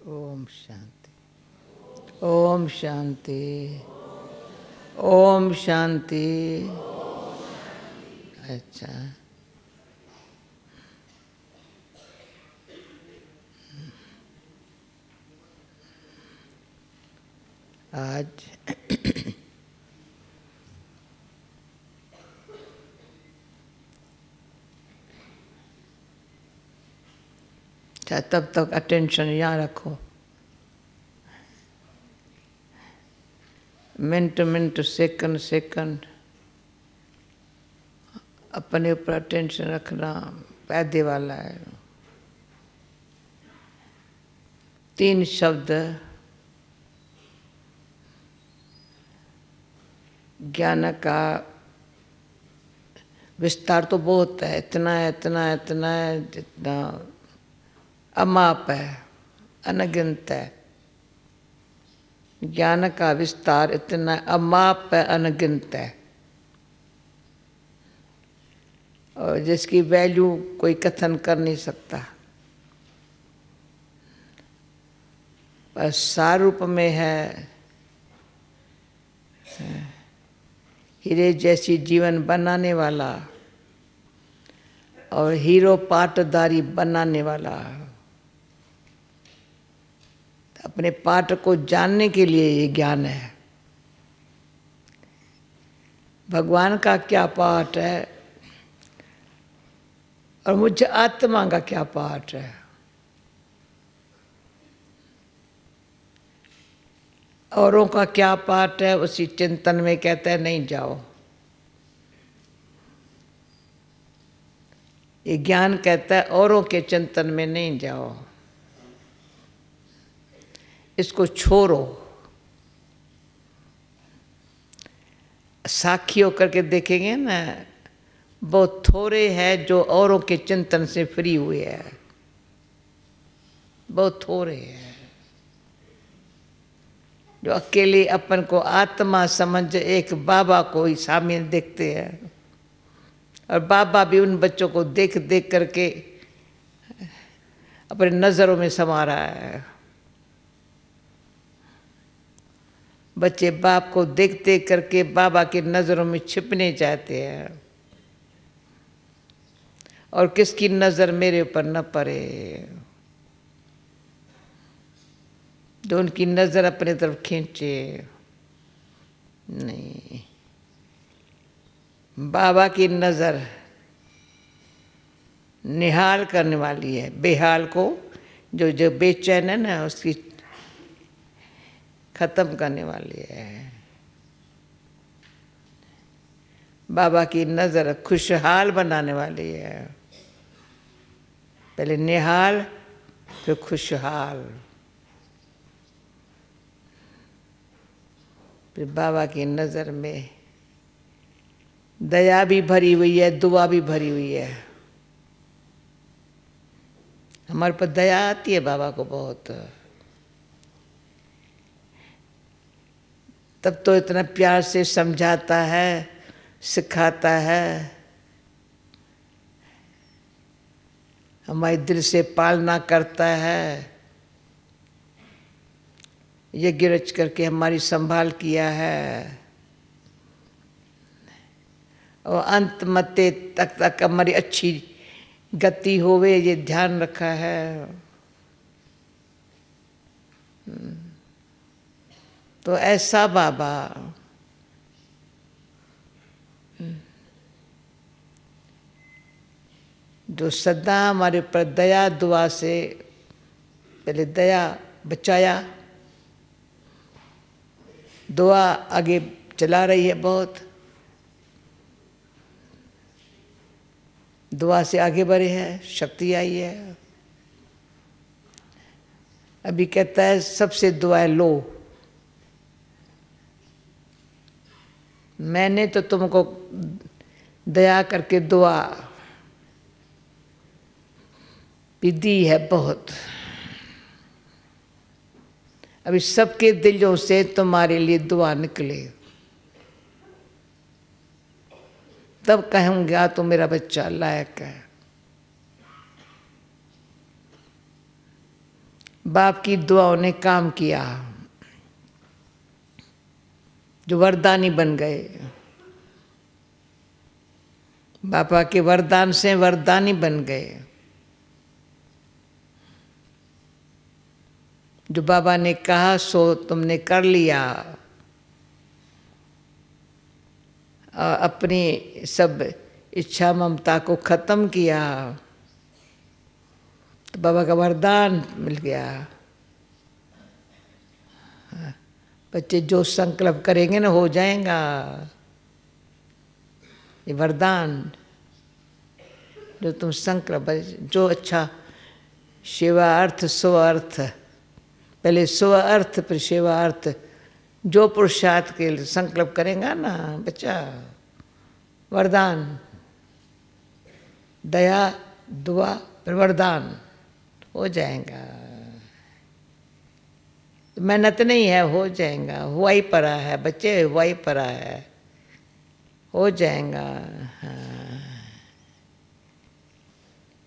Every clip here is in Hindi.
ओम शांति, ओम शांति, ओम शांति। अच्छा, आज तब तक अटेंशन यहाँ रखो। मिनट मिनट, सेकंड सेकंड अपने ऊपर अटेंशन रखना फायदे वाला है। 3 शब्द ज्ञान का विस्तार तो बहुत है, इतना है, इतना है, इतना है, जितना अमाप है, अनगिनत है। ज्ञान का विस्तार इतना अमाप है, अनगिनत है, और जिसकी वैल्यू कोई कथन कर नहीं सकता। पर सार रूप में है, हीरे जैसी जीवन बनाने वाला और हीरो पाटदारी बनाने वाला। अपने पाठ को जानने के लिए ये ज्ञान है। भगवान का क्या पाठ है और मुझे आत्मा का क्या पाठ है, औरों का क्या पाठ है, उसी चिंतन में कहते हैं नहीं जाओ। ये ज्ञान कहता है औरों के चिंतन में नहीं जाओ, इसको छोड़ो। साखी होकर के देखेंगे ना, बहुत थोड़े हैं जो औरों के चिंतन से फ्री हुए हैं, बहुत थोड़े हैं जो अकेले अपन को आत्मा समझ एक बाबा को ही शामिल देखते हैं। और बाबा भी उन बच्चों को देख देख करके अपने नज़रों में समा रहा है। बच्चे बाप को देख देख करके बाबा की नज़रों में छिपने चाहते हैं, और किसकी नज़र मेरे ऊपर न पड़े, जो उनकी नज़र अपने तरफ खींचे। नहीं, बाबा की नज़र निहाल करने वाली है। बेहाल को, जो जो बेचैन है ना, उसकी खत्म करने वाली है। बाबा की नज़र खुशहाल बनाने वाली है। पहले निहाल, फिर खुशहाल। फिर बाबा की नज़र में दया भी भरी हुई है, दुआ भी भरी हुई है। हमारे पर दया आती है बाबा को बहुत। तब तो इतना प्यार से समझाता है, सिखाता है, हमारे दिल से पालना करता है, यज्ञ रच करके हमारी संभाल किया है, और अंत मते तक हमारी अच्छी गति होवे ये ध्यान रखा है। तो ऐसा बाबा जो सदा हमारे ऊपर दया दुआ से, पहले दया बचाया, दुआ आगे चला रही है बहुत, दुआ से आगे बढ़े हैं, शक्ति आई है। अभी कहता है सबसे दुआएं लो। मैंने तो तुमको दया करके दुआ भी दी है बहुत। अभी सबके दिलों से तुम्हारे लिए दुआ निकले, तब कहूँगा तो मेरा बच्चा लायक है। बाप की दुआओं ने काम किया, जो वरदानी बन गए। बाबा के वरदान से वरदानी बन गए। जो बाबा ने कहा सो तुमने कर लिया, और अपनी सब इच्छा ममता को खत्म किया, तो बाबा का वरदान मिल गया। बच्चे जो संकल्प करेंगे ना हो जाएगा, ये वरदान। जो तुम संकल्प, जो अच्छा सेवा अर्थ स्व अर्थ, पहले स्व अर्थ फिर सेवा अर्थ, जो पुरुषार्थ के लिए संकल्प करेगा ना बच्चा, वरदान, दया दुआ फिर वरदान हो जाएगा। मेहनत नहीं है, हो जाएगा। हुआ ही पड़ा है बच्चे, हुआ ही पड़ा है, हो जाएगा। हाँ।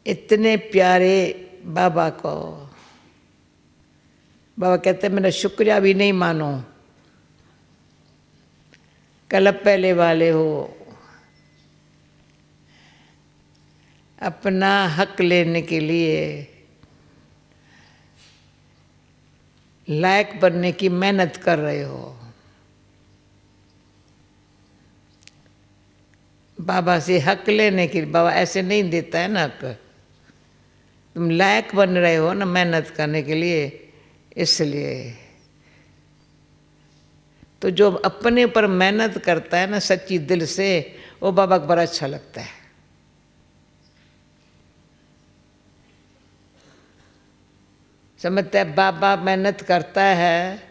इतने प्यारे बाबा को, बाबा कहते मेरा शुक्रिया भी नहीं मानो, कल पहले वाले हो। अपना हक लेने के लिए लायक बनने की मेहनत कर रहे हो। बाबा से हक लेने के लिए, बाबा ऐसे नहीं देता है ना हक, तुम लायक बन रहे हो ना मेहनत करने के लिए, इसलिए। तो जो अपने ऊपर मेहनत करता है ना सच्ची दिल से, वो बाबा को बड़ा अच्छा लगता है। समझता है बाबा मेहनत करता है,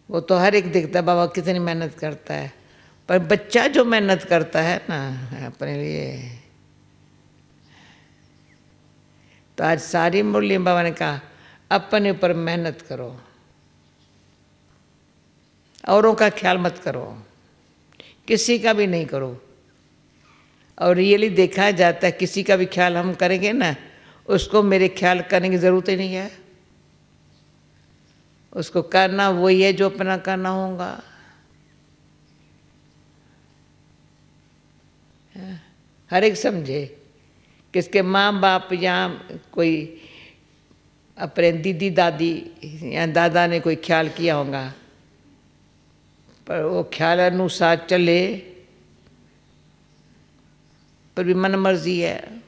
वो तो हर एक दिखता है बाबा कितनी मेहनत करता है, पर बच्चा जो मेहनत करता है ना अपने लिए, तो आज सारी मुरली बाबा ने कहा अपने ऊपर मेहनत करो, औरों का ख्याल मत करो, किसी का भी नहीं करो। और रियली देखा जाता है किसी का भी ख्याल हम करेंगे ना, उसको मेरे ख्याल करने की ज़रूरत ही नहीं है। उसको करना वही है जो अपना करना होगा। हर एक समझे, किसके माँ बाप या कोई अपने दीदी दादी या दादा ने कोई ख्याल किया होगा, पर वो ख्याल अनुसार चले, पर भी मन मर्जी है।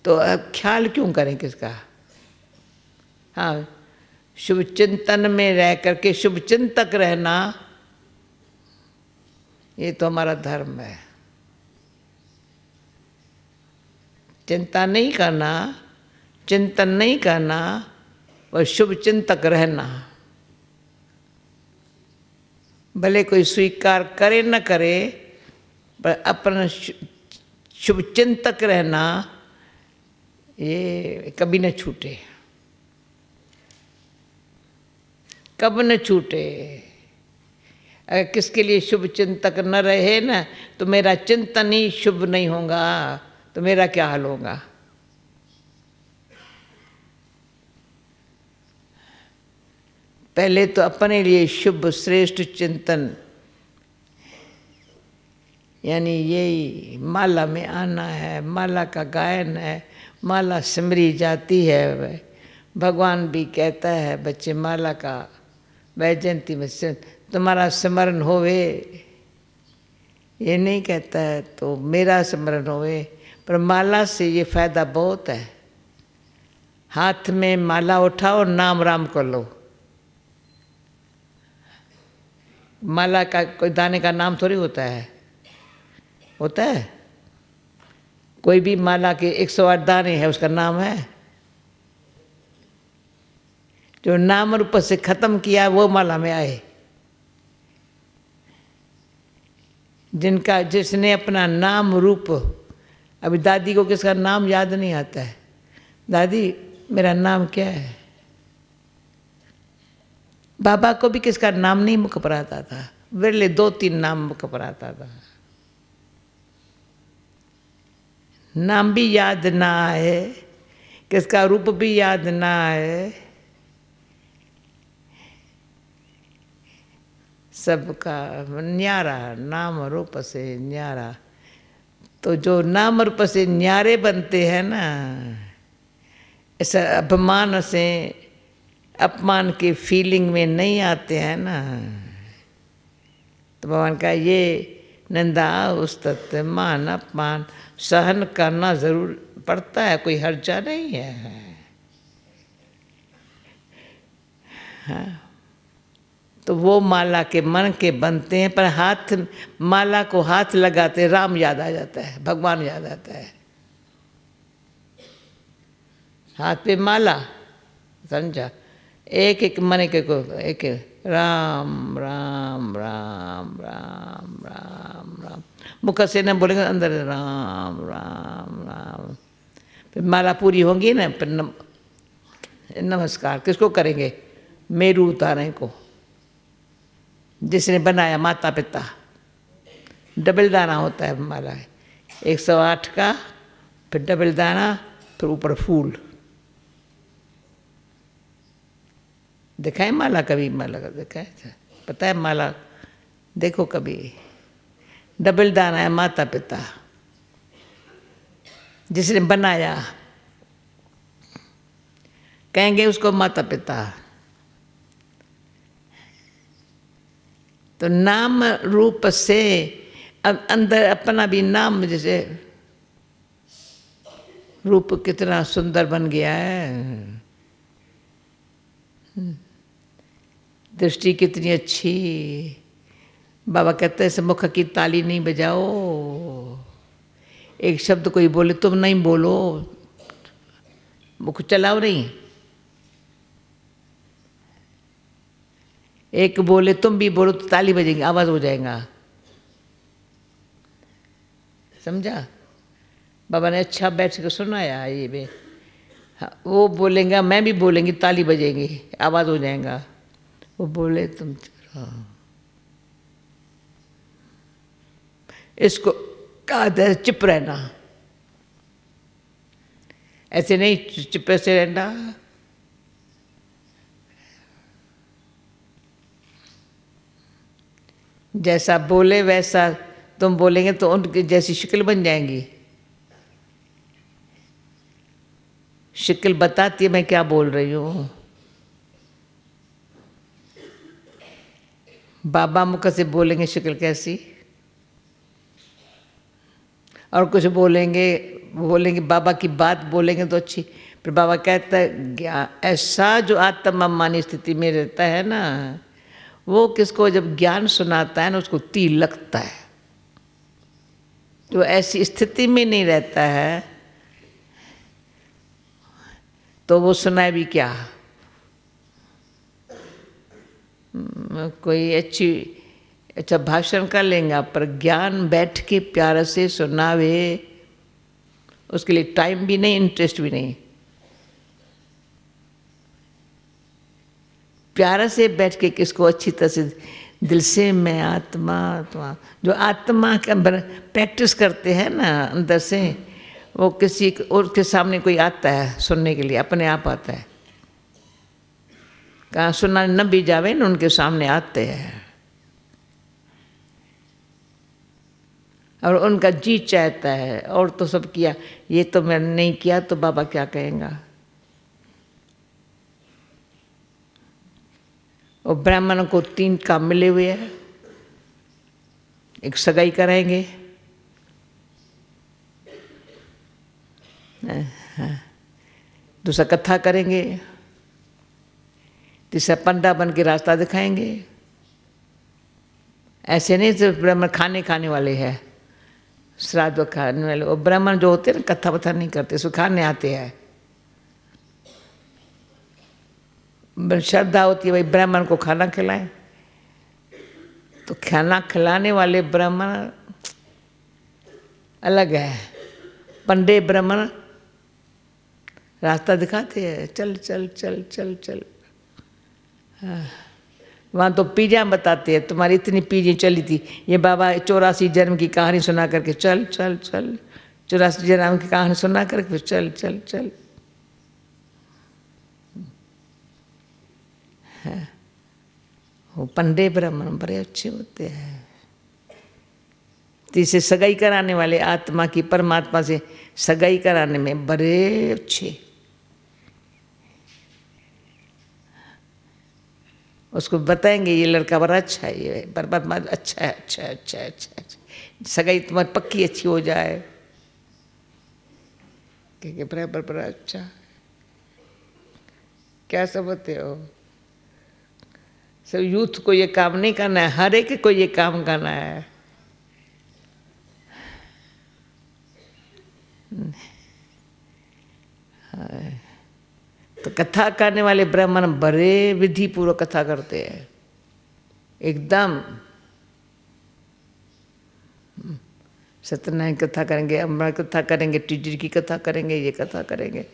तो अब ख्याल क्यों करें किसका? हाँ, शुभ चिंतन में रह करके शुभ चिंतक रहना, ये तो हमारा धर्म है। चिंता नहीं करना, चिंतन नहीं करना, और शुभ चिंतक रहना। भले कोई स्वीकार करे न करे, पर अपना शुभ चिंतक रहना, ये कभी न छूटे, कब न छूटे। अगर किसके लिए शुभ चिंतक न रहे ना, तो मेरा चिंतन ही शुभ नहीं होगा, तो मेरा क्या हाल होगा? पहले तो अपने लिए शुभ श्रेष्ठ चिंतन, यानी यही माला में आना है, माला का गायन है, माला सिमरी जाती है। भगवान भी कहता है बच्चे माला का वैजयंती में तुम्हारा स्मरण होवे, ये नहीं कहता है तो मेरा स्मरण होवे। पर माला से ये फायदा बहुत है। हाथ में माला उठाओ, नाम राम कर लो। माला का कोई दाने का नाम थोड़ी होता है, होता है? कोई भी माला के 108 दाने हैं, उसका नाम है? जो नाम रूप से खत्म किया वो माला में आए। जिसने अपना नाम रूप, अभी दादी को किसका नाम याद नहीं आता है, दादी मेरा नाम क्या है? बाबा को भी किसका नाम नहीं मुख पर आता था, विरले 2-3 नाम मुख पर आता था। नाम भी याद ना आए, किसका रूप भी याद ना आए, सबका न्यारा नाम रूप से न्यारा। तो जो नाम रूप से न्यारे बनते हैं ना, ऐसा अपमान से अपमान की फीलिंग में नहीं आते हैं ना, तो भगवान का ये निंदा उस्तत मान अपमान सहन करना जरूर पड़ता है, कोई हर्जा नहीं है। हाँ, तो वो माला के मन के बनते हैं, पर हाथ माला को हाथ लगाते राम याद आ जाता है, भगवान याद आता है। हाथ पे माला, समझा, एक एक मन के को एक राम राम राम राम राम राम, मुख से न बोलेंगे, अंदर राम राम राम। फिर माला पूरी होंगी ना, फिर नमस्कार किसको करेंगे? मेरू उतारने को, जिसने बनाया माता पिता। डबल दाना होता है माला, 108 का, फिर डबल दाना, फिर ऊपर फूल। देखा है माला कभी? माला का देखा है? पता है माला? देखो कभी, डबल दाना है माता पिता, जिसने बनाया, कहेंगे उसको माता पिता। तो नाम रूप से अब अंदर अपना भी नाम, जैसे रूप कितना सुंदर बन गया है, दृष्टि कितनी अच्छी। बाबा कहते हैं मुख की ताली नहीं बजाओ, एक शब्द कोई बोले तुम नहीं बोलो, मुख चलाओ नहीं। एक बोले तुम भी बोलो तो ताली बजेगी, आवाज हो जाएगा, समझा? बाबा ने अच्छा बैठ कर सुनाया ये भी। हाँ, वो बोलेंगे मैं भी बोलेंगी, ताली बजेगी, आवाज हो जाएगा। वो बोले तुम इसको कहा था चुप रहना, ऐसे नहीं चुप से रहना। जैसा बोले वैसा तुम बोलेंगे तो उनकी जैसी शक्ल बन जाएंगी। शक्ल बताती है मैं क्या बोल रही हूँ। बाबा मुख से बोलेंगे शक्ल कैसी, और कुछ बोलेंगे बाबा की बात बोलेंगे तो अच्छी। फिर बाबा कहता है ऐसा जो आत्मामानी स्थिति में रहता है ना, वो किसको जब ज्ञान सुनाता है ना उसको तीर लगता है। जो ऐसी स्थिति में नहीं रहता है तो वो सुनाए भी क्या। कोई अच्छा भाषण कर लेंगे, पर ज्ञान बैठ के प्यार से सुनावे, उसके लिए टाइम भी नहीं, इंटरेस्ट भी नहीं। प्यार से बैठ के किसको अच्छी तरह से दिल से मैं आत्मा जो आत्मा का प्रैक्टिस करते हैं ना अंदर से, वो किसी और के सामने कोई आता है सुनने के लिए, अपने आप आता है। कहाँ सुनना न भी जावे ना, उनके सामने आते हैं और उनका जी चाहता है। और तो सब किया, ये तो मैंने नहीं किया तो बाबा क्या कहेंगा। और ब्राह्मणों को 3 काम मिले हुए हैं, एक सगाई कराएंगे, दूसरा कथा करेंगे, तीसरा पंडा बन के रास्ता दिखाएंगे। ऐसे नहीं सिर्फ ब्राह्मण खाने वाले हैं, श्राद्ध खाने वाले। और ब्राह्मण जो होते हैं ना कथा वथा नहीं करते, सुखाने आते हैं। श्रद्धा होती है भाई ब्राह्मण को खाना खिलाएं, तो खाना खिलाने वाले ब्राह्मण अलग है। पंडे ब्राह्मण रास्ता दिखाते हैं, चल चल चल चल चल। हाँ, वहाँ तो पीढ़ियाँ बताते हैं, तुम्हारी इतनी पीढ़ी चली थी। ये बाबा 84 जन्म की कहानी सुना करके चल चल चल 84 जन्म की कहानी सुना कर फिर चल चल चल। है वो पंडे ब्राह्मण बड़े अच्छे होते हैं। तो इसे सगाई कराने वाले आत्मा की परमात्मा से सगाई कराने में बड़े अच्छे, उसको बताएंगे ये लड़का बड़ा अच्छा है, ये परमात्मा अच्छा है, अच्छा है, अच्छा है, अच्छा है, सगाई तुम्हारी पक्की अच्छी हो जाए, क्योंकि बराबर बड़ा अच्छा। क्या समझते हो? सब यूथ को ये काम नहीं करना है, हर एक को ये काम करना है। तो कथा करने वाले ब्राह्मण बड़े विधि पूर्वक कथा करते हैं एकदम। सत्यनारायण कथा करेंगे, अमृत कथा करेंगे, टीचर की कथा करेंगे, ये कथा करेंगे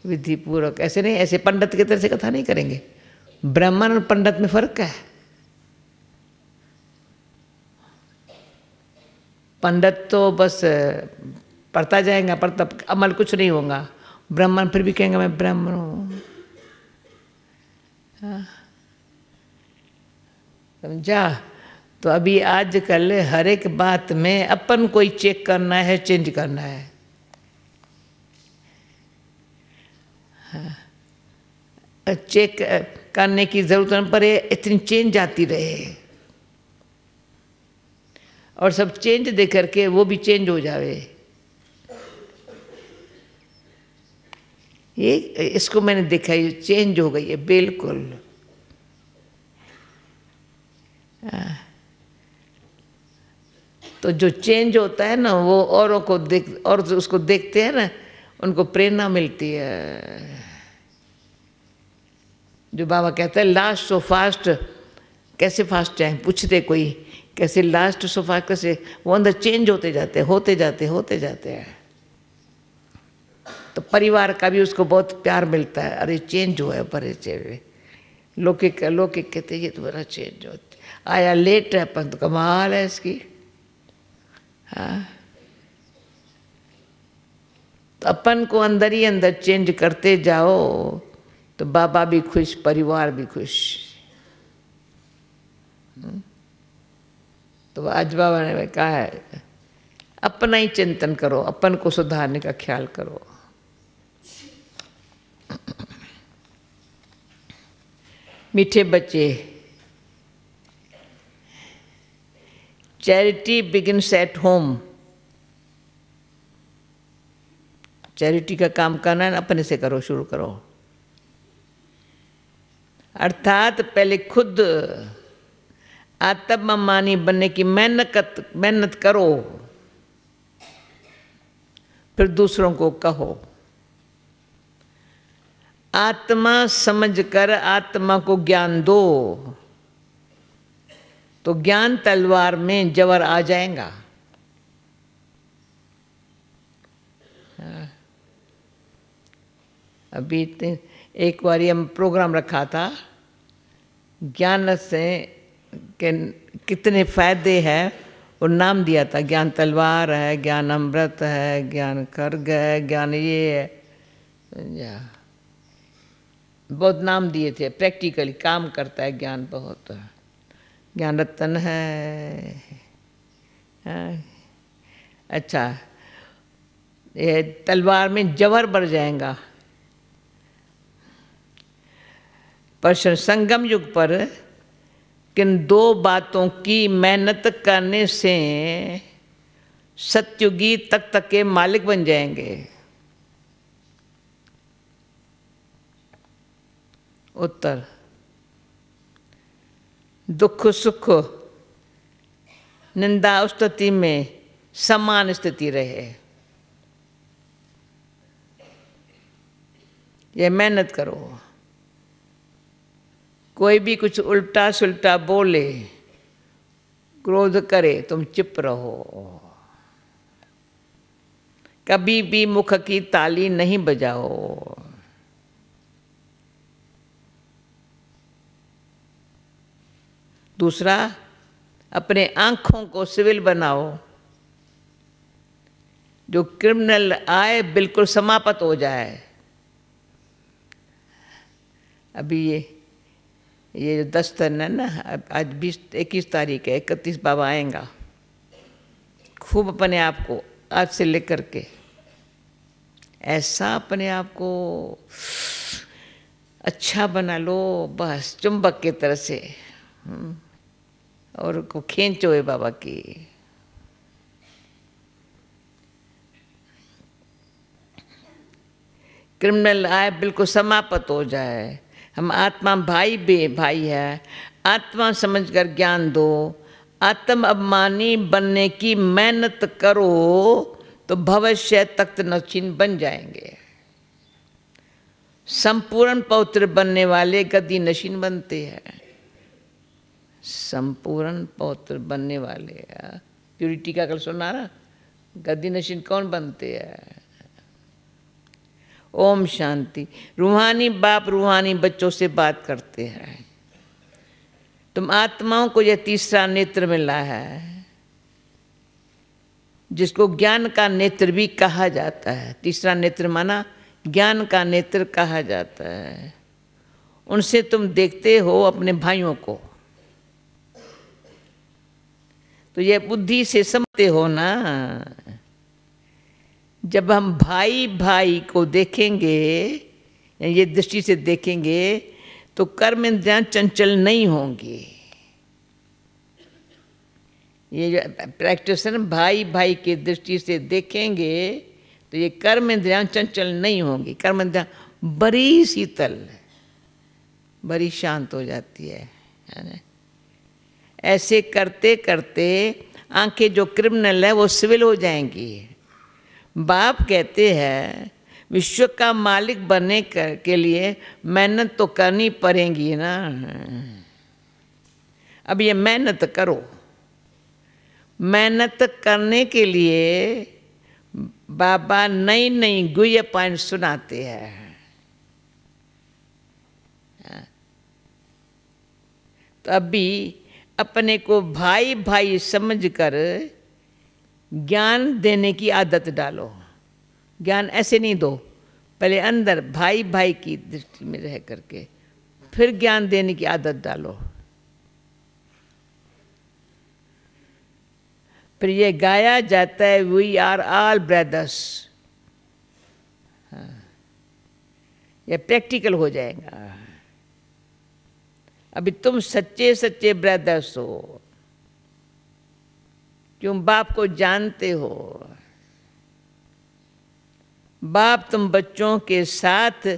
विधि पूर्वक। ऐसे नहीं, ऐसे पंडित की तरह से कथा नहीं करेंगे। ब्राह्मण और पंडित में फर्क है। पंडित तो बस पढ़ता जाएगा, पढ़ता अमल कुछ नहीं होगा। ब्राह्मण फिर भी कहेंगे मैं ब्राह्मण हूँ। समझा? तो अभी आजकल हर एक बात में अपन कोई चेक करना है, चेंज करना है। चेक करने की जरूरत न पड़े, इतनी चेंज आती रहे और सब चेंज दे करके वो भी चेंज हो जावे। ये इसको मैंने देखा, ये चेंज हो गई है बिल्कुल। तो जो चेंज होता है ना, वो औरों को देख, और जो उसको देखते हैं ना, उनको प्रेरणा मिलती है। जो बाबा कहते हैं लास्ट सो फास्ट, कैसे फास्ट जाए पूछते कोई, कैसे लास्ट सो फास्ट, कैसे वो अंदर चेंज होते जाते होते जाते होते जाते हैं। तो परिवार का भी उसको बहुत प्यार मिलता है। अरे चेंज हुआ है, बड़े चेहरे लौकिक लौकिक कहते ये तो बड़ा चेंज होता आया, लेट है पर तो कमाल है इसकी। हाँ, तो अपन को अंदर ही अंदर चेंज करते जाओ तो बाबा भी खुश, परिवार भी खुश। तो आज बाबा ने कहा है अपना ही चिंतन करो, अपन को सुधारने का ख्याल करो। मीठे बच्चे, charity begins at home. Charity का काम करना है, अपने से करो, शुरू करो। अर्थात पहले खुद आत्ममानी बनने की मेहनत करो, फिर दूसरों को कहो। आत्मा समझकर आत्मा को ज्ञान दो तो ज्ञान तलवार में जवर आ जाएगा। अभी एक बार हम प्रोग्राम रखा था, ज्ञान से के कितने फायदे हैं और नाम दिया था। ज्ञान तलवार है, ज्ञान अमृत है, ज्ञान खड्ग है, ज्ञान ये है, बहुत नाम दिए थे। प्रैक्टिकली काम करता है ज्ञान बहुत। ज्ञान रत्न है। अच्छा, ये तलवार में जवर बढ़ जाएगा। पर संगम युग पर किन दो बातों की मेहनत करने से सत्युगी तक के मालिक बन जाएंगे। उत्तर, दुख सुख निंदा स्तुति में समान स्थिति रहे। ये मेहनत करो। कोई भी कुछ उल्टा सुल्टा बोले, क्रोध करे, तुम चुप रहो। कभी भी मुख की ताली नहीं बजाओ। दूसरा, अपने आंखों को सिविल बनाओ। जो क्रिमिनल आए बिल्कुल समाप्त हो जाए। अभी ये 10 दिन है ना, आज 21 तारीख है, 31 बाबा आएगा। खूब अपने आप को आज से लेकर के ऐसा अपने आप को अच्छा बना लो, बस चुंबक की तरह से, और को खींचो है बाबा की। क्रिमिनल आए बिल्कुल समाप्त हो जाए। हम आत्मा भाई बे भाई है, आत्मा समझकर ज्ञान दो। आत्म अभिमानी बनने की मेहनत करो तो भविष्य तख्त नशीन बन जाएंगे। संपूर्ण पवित्र बनने वाले गद्दी नशीन बनते हैं। संपूर्ण पवित्र बनने वाले, प्यूरिटी का कल सुना ना, गद्दी नशीन कौन बनते हैं? ओम शांति। रूहानी बाप रूहानी बच्चों से बात करते हैं। तुम आत्माओं को यह तीसरा नेत्र मिला है, जिसको ज्ञान का नेत्र भी कहा जाता है। तीसरा नेत्र माना ज्ञान का नेत्र कहा जाता है। उनसे तुम देखते हो अपने भाइयों को, तो ये बुद्धि से समझते हो ना। जब हम भाई भाई को देखेंगे, ये दृष्टि से देखेंगे, तो कर्म इंद्रियां चंचल नहीं होंगी। ये जो प्रैक्टिस है ना, भाई भाई की दृष्टि से देखेंगे तो ये कर्म इंद्रियां चंचल नहीं होंगी। कर्म इंद्रियां बड़ी शीतल, बड़ी शांत हो जाती है ना। ऐसे करते करते आंखें जो क्रिमिनल है वो सिविल हो जाएंगी। बाप कहते हैं विश्व का मालिक बनने के लिए मेहनत तो करनी पड़ेगी ना। अब ये मेहनत करो। मेहनत करने के लिए बाबा नई नई गुह्य पॉइंट सुनाते हैं। तो अभी अपने को भाई भाई समझकर ज्ञान देने की आदत डालो। ज्ञान ऐसे नहीं दो, पहले अंदर भाई भाई की दृष्टि में रह करके फिर ज्ञान देने की आदत डालो। फिर ये गाया जाता है वी आर ऑल ब्रदर्स। ये प्रैक्टिकल हो जाएगा। अभी तुम सच्चे सच्चे ब्रदर्स हो, क्यों? बाप को जानते हो। बाप तुम बच्चों के साथ,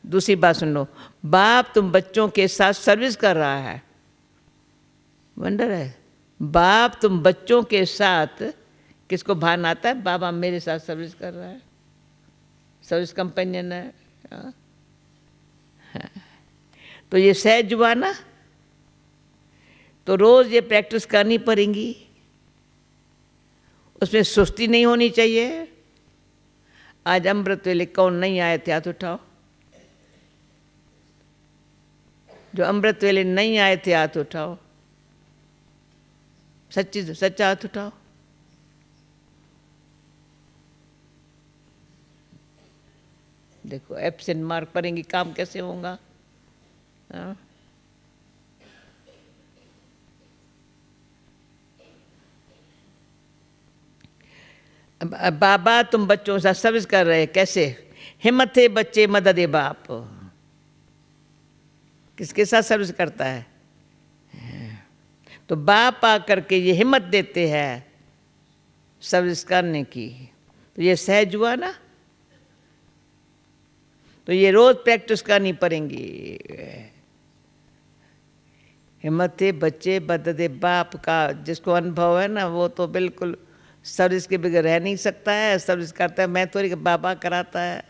दूसरी बात सुन लो, बाप तुम बच्चों के साथ सर्विस कर रहा है। वंडर है। बाप तुम बच्चों के साथ, किसको भान आता है बाबा मेरे साथ सर्विस कर रहा है, सर्विस कंपेनियन है। तो ये सहज हुआ ना, तो रोज ये प्रैक्टिस करनी पड़ेगी। उसमें सुस्ती नहीं होनी चाहिए। आज अमृत वेले कौन नहीं आए थे? हाथ उठाओ। जो अमृत वेले नहीं आए थे हाथ उठाओ। सच्चा हाथ उठाओ। देखो एब्सेंट मार्क पड़ेंगे, काम कैसे होगा? हाँ? बाबा तुम बच्चों के साथ सर्विस कर रहे, कैसे? हिम्मत है बच्चे, मदद है बाप। किसके साथ सर्विस करता है? तो बाप आकर के ये हिम्मत देते हैं सर्विस करने की। तो ये सहज हुआ ना। तो ये रोज प्रैक्टिस करनी पड़ेगी। हिम्मत है बच्चे, मदद है बाप का जिसको अनुभव है ना, वो तो बिल्कुल सर्विस के बगैर रह नहीं सकता है। सर्विस करता है, मैं थोड़ी, बाबा कराता है।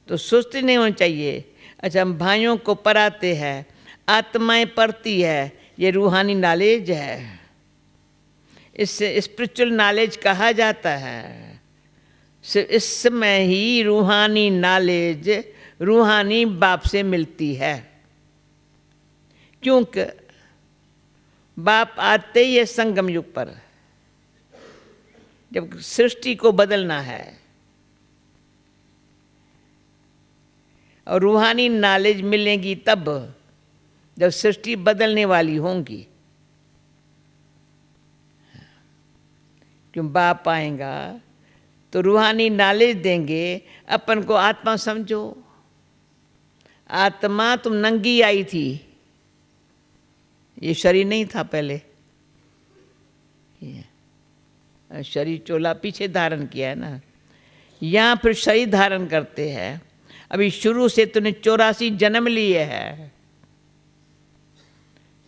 तो सुस्ती नहीं होनी चाहिए। अच्छा, हम भाइयों को पढ़ाते हैं, आत्माएं पढ़ती है, ये रूहानी नॉलेज है। इससे स्पिरिचुअल नॉलेज कहा जाता है। इस समय ही रूहानी नॉलेज रूहानी बाप से मिलती है, क्योंकि बाप आते ही है संगम युग पर। जब सृष्टि को बदलना है और रूहानी नॉलेज मिलेगी तब, जब सृष्टि बदलने वाली होंगी। क्यों बाप आएगा तो रूहानी नॉलेज देंगे, अपन को आत्मा समझो। आत्मा तुम नंगी आई थी, ये शरीर नहीं था पहले, शरीर चोला पीछे धारण किया है ना, यहाँ फिर शरीर धारण करते हैं। अभी शुरू से तूने 84 जन्म लिए हैं,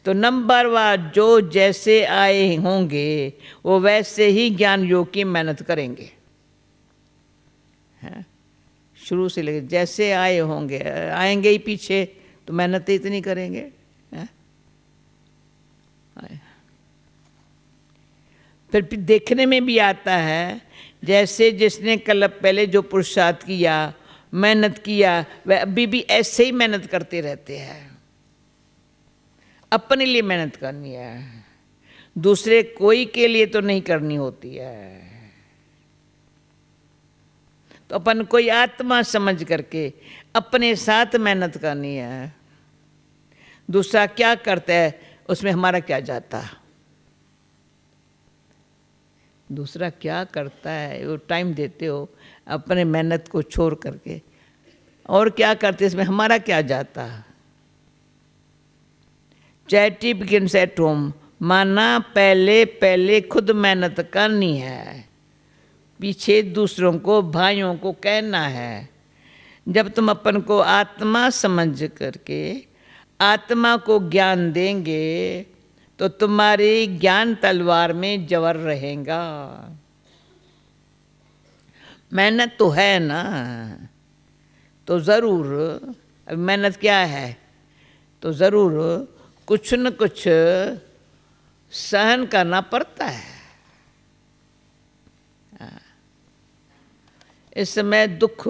तो नंबरवार जो जैसे आए होंगे वो वैसे ही ज्ञान योग की मेहनत करेंगे। हैं? शुरू से लेकर जैसे आए होंगे, आएंगे ही पीछे, तो मेहनत इतनी करेंगे। हैं? फिर देखने में भी आता है, जैसे जिसने कल पहले जो पुरुषार्थ किया, मेहनत किया, वह अभी भी ऐसे ही मेहनत करते रहते हैं। अपने लिए मेहनत करनी है, दूसरे कोई के लिए तो नहीं करनी होती है। तो अपन कोई आत्मा समझ करके अपने साथ मेहनत करनी है। दूसरा क्या करता है उसमें हमारा क्या जाता, दूसरा क्या करता है वो टाइम देते हो अपने मेहनत को छोड़ करके, और क्या करते इसमें हमारा क्या जाता। चैरिटी बिगिन्स एट होम, माना पहले पहले खुद मेहनत करनी है, पीछे दूसरों को भाइयों को कहना है। जब तुम अपन को आत्मा समझ करके आत्मा को ज्ञान देंगे तो तुम्हारी ज्ञान तलवार में जवर रहेगा। मेहनत तो है ना, तो ज़रूर, अब मेहनत क्या है, तो ज़रूर कुछ न कुछ सहन करना पड़ता है। इस समय दुख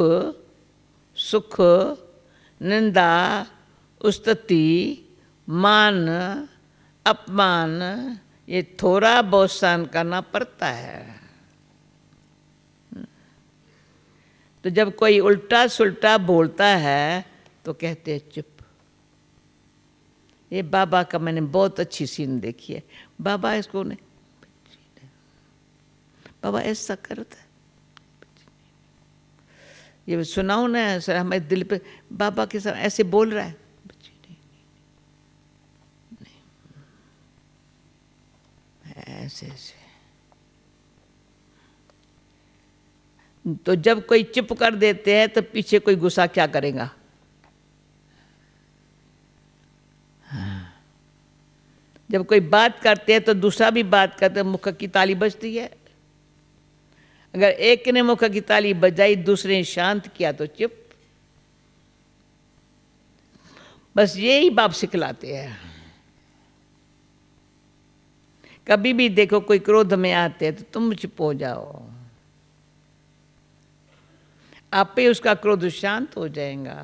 सुख निंदा स्तुति मान अपमान ये थोड़ा बहुत सहन करना पड़ता है। तो जब कोई उल्टा सुल्टा बोलता है तो कहते हैं चुप। ये बाबा का मैंने बहुत अच्छी सीन देखी है। बाबा इसको नहीं, बाबा ऐसा करता है, ये सुनाओ ना सर, हमारे दिल पे बाबा के साथ ऐसे बोल रहा है। ऐसे ऐसे। तो जब कोई चुप कर देते हैं तो पीछे कोई गुस्सा क्या करेगा। जब कोई बात करते हैं तो दूसरा भी बात करते, मुख की ताली बजती है। अगर एक ने मुख की ताली बजाई दूसरे ने शांत किया तो चुप। बस यही बाप सिखलाते हैं। कभी भी देखो कोई क्रोध में आते हैं तो तुम चुप हो जाओ, आप ही उसका क्रोध शांत हो जाएगा।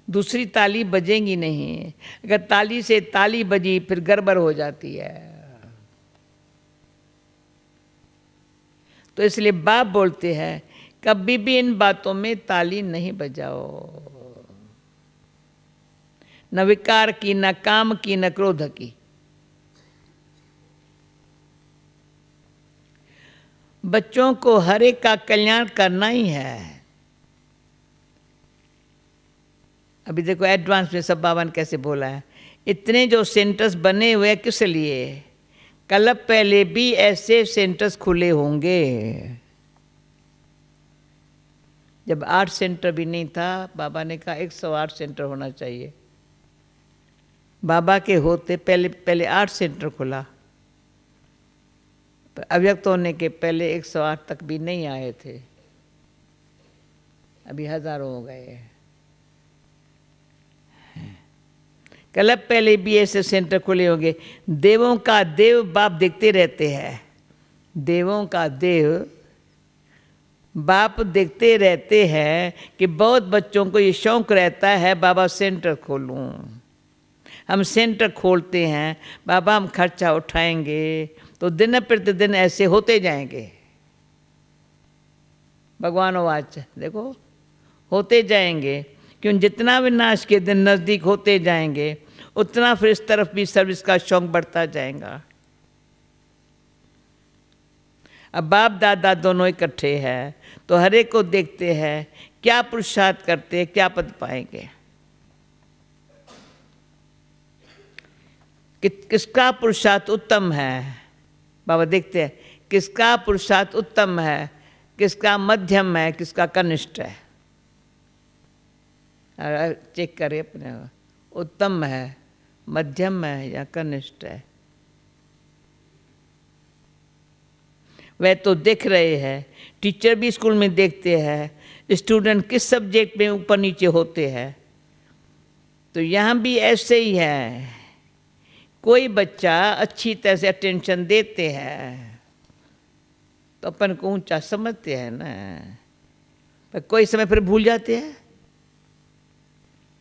दूसरी ताली बजेंगी नहीं। अगर ताली से ताली बजी फिर गड़बड़ हो जाती है। तो इसलिए बाप बोलते हैं कभी भी इन बातों में ताली नहीं बजाओ, न विकार की, न काम की, न क्रोध की। बच्चों को हर एक का कल्याण करना ही है। अभी देखो एडवांस में सब बाबा ने कैसे बोला है। इतने जो सेंटर्स बने हुए हैं किस लिए, कल पहले भी ऐसे सेंटर्स खुले होंगे। जब 8 सेंटर भी नहीं था, बाबा ने कहा 108 सेंटर होना चाहिए। बाबा के होते पहले पहले 8 सेंटर खुला, अव्यक्त होने के पहले 108 तक भी नहीं आए थे, अभी हजारों हो गए। कल पहले भी ऐसे सेंटर खुले होंगे। देवों का देव बाप देखते रहते हैं, देवों का देव बाप देखते रहते हैं कि बहुत बच्चों को ये शौक रहता है बाबा सेंटर खोलूं। हम सेंटर खोलते हैं, बाबा हम खर्चा उठाएंगे तो दिन प्रतिदिन ऐसे होते जाएंगे। भगवान वाच देखो होते जाएंगे, क्यों जितना विनाश के दिन नज़दीक होते जाएंगे उतना फिर इस तरफ भी सर्विस का शौक बढ़ता जाएगा। अब बाप दादा दोनों इकट्ठे हैं तो हर एक को देखते हैं क्या पुरुषार्थ करते हैं, क्या पद पाएंगे, किसका पुरुषार्थ उत्तम है। बाबा देखते हैं किसका पुरुषार्थ उत्तम है, किसका मध्यम है, किसका कनिष्ठ है। चेक करें अपने, उत्तम है, मध्यम है या कनिष्ठ है। वह तो देख रहे हैं, टीचर भी स्कूल में देखते हैं स्टूडेंट किस सब्जेक्ट में ऊपर नीचे होते हैं। तो यहाँ भी ऐसे ही है, कोई बच्चा अच्छी तरह से अटेंशन देते हैं तो अपन को ऊंचा समझते हैं ना, पर कोई समय फिर भूल जाते हैं,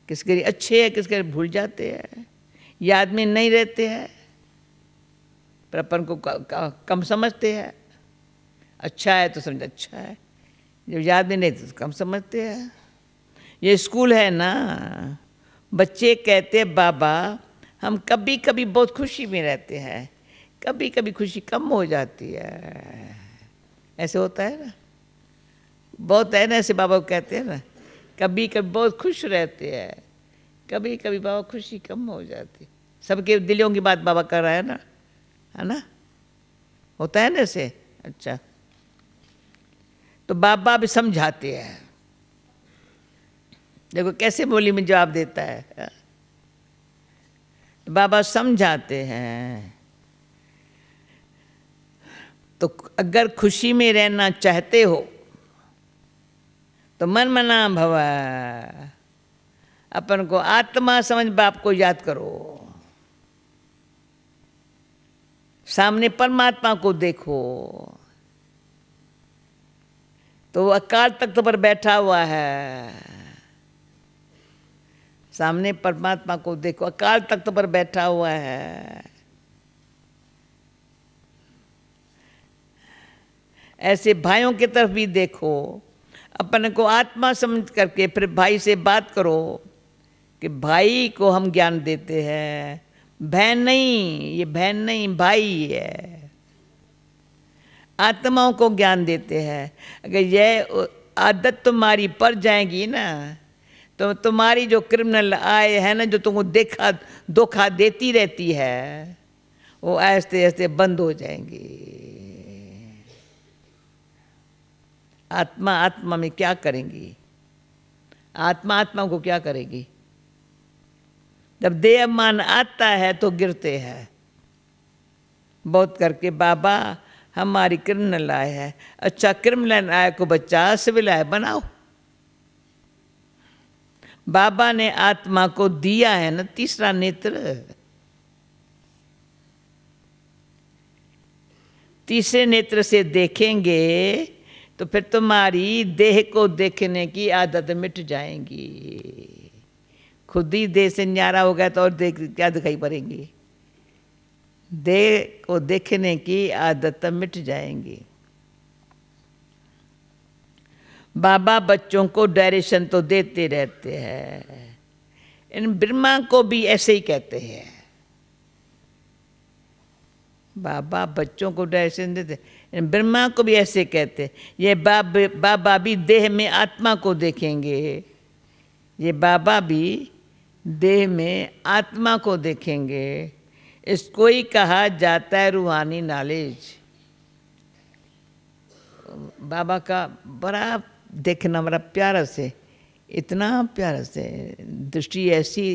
किसके लिए अच्छे है किसके लिए भूल जाते हैं, याद में नहीं रहते हैं, पर अपन को कम समझते हैं। अच्छा है तो समझ अच्छा है, जब याद में नहीं तो कम समझते हैं। ये स्कूल है ना, बच्चे कहते हैं बाबा हम कभी कभी बहुत खुशी में रहते हैं, कभी कभी खुशी कम हो जाती है। ऐसे होता है ना, बहुत है ना ऐसे बाबा को कहते हैं ना, कभी कभी बहुत खुश रहते हैं, कभी कभी बाबा खुशी कम हो जाती। सबके दिलों की बात बाबा कर रहा है ना, होता है ना ऐसे। अच्छा, तो बाबा भी समझाते हैं, देखो कैसे बोली में जवाब देता है। तो बाबा समझाते हैं, तो अगर खुशी में रहना चाहते हो तो मन मना भव, अपन को आत्मा समझ बाप को याद करो, सामने परमात्मा को देखो। तो वो अकाल तख्त पर बैठा हुआ है, सामने परमात्मा को देखो, अकाल तख्त पर बैठा हुआ है। ऐसे भाइयों की तरफ भी देखो, अपने को आत्मा समझ करके फिर भाई से बात करो कि भाई को हम ज्ञान देते हैं, बहन नहीं, ये बहन नहीं भाई है। आत्माओं को ज्ञान देते हैं। अगर यह आदत तुम्हारी पड़ जाएगी ना, तो तुम्हारी जो क्रिमिनल आए है ना, जो तुमको धोखा देती रहती है, वो ऐसे ऐसे बंद हो जाएंगी। आत्मा आत्मा में क्या करेंगी, आत्मा आत्मा को क्या करेगी। जब देह मान आता है तो गिरते हैं बहुत करके। बाबा हमारी क्रिमिनल आय है, अच्छा क्रिमिनल आय को बच्चा सिविल आय बनाओ। बाबा ने आत्मा को दिया है ना तीसरा नेत्र, तीसरे नेत्र से देखेंगे तो फिर तुम्हारी देह को देखने की आदत मिट जाएंगी। खुद ही देह से न्यारा हो गया तो और देख क्या दिखाई पड़ेंगी, देह को देखने की आदत मिट जाएंगी। बाबा बच्चों को डायरेक्शन तो देते रहते हैं, इन ब्रह्मा को भी ऐसे ही कहते हैं। बाबा बच्चों को डायरेक्शन देते, इन ब्रह्मा को भी ऐसे कहते हैं। ये बाबा भी देह में आत्मा को देखेंगे, ये बाबा भी देह में आत्मा को देखेंगे। इसको ही कहा जाता है रूहानी नॉलेज। बाबा का बड़ा देखना, बड़ा प्यारा से, इतना प्यारा से दृष्टि ऐसी।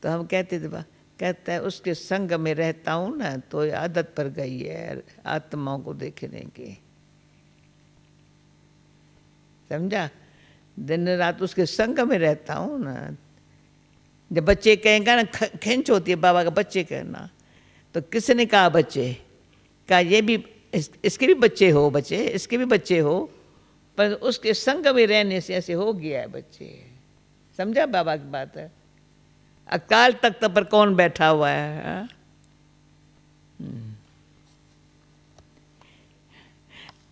तो हम कहते थे, कहता है उसके संग में रहता हूँ ना तो आदत पड़ गई है आत्माओं को देखने की, समझा। दिन रात उसके संग में रहता हूँ ना। जब बच्चे कहेंगे ना, खिंच होती है बाबा का बच्चे कहना, तो किसने कहा बच्चे, कहा ये भी इसके भी बच्चे हो, बच्चे इसके भी बच्चे हो, पर उसके संग में रहने से ऐसे हो गया है बच्चे, समझा बाबा की बात है। अकाल तख्त पर कौन बैठा हुआ है,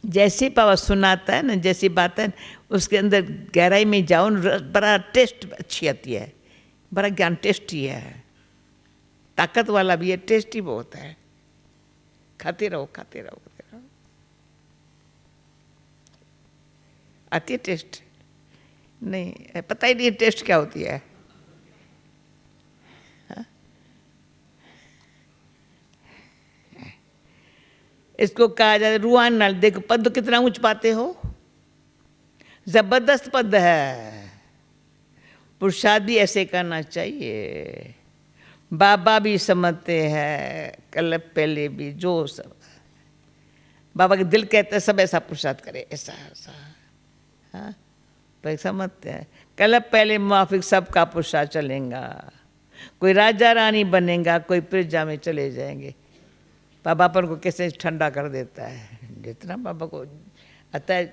जैसी पावा सुनाता है ना, जैसी बात है उसके अंदर गहराई में जाओ, बड़ा टेस्ट अच्छी आती है, बड़ा ज्ञान टेस्टी है, ताकत वाला भी है, टेस्टी बहुत है। खाते रहो खाते रहो खाते रहो, आती है टेस्ट? नहीं, पता ही नहीं टेस्ट क्या होती है। इसको कहा जाता है रूहान नाल। देखो पद कितना ऊंच पाते हो, जबरदस्त पद है। पुरुषार्थ भी ऐसे करना चाहिए। बाबा भी समझते हैं, कल पहले भी जो सब बाबा के दिल कहते हैं सब ऐसा पुरुषार्थ करे, ऐसा ऐसा। हाँ, पर समझते हैं कल पहले मुआफिक सबका पुरुषार्थ चलेगा। कोई राजा रानी बनेगा, कोई प्रजा में चले जाएंगे। बाबा पर को कैसे ठंडा कर देता है, जितना बाबा को आता है,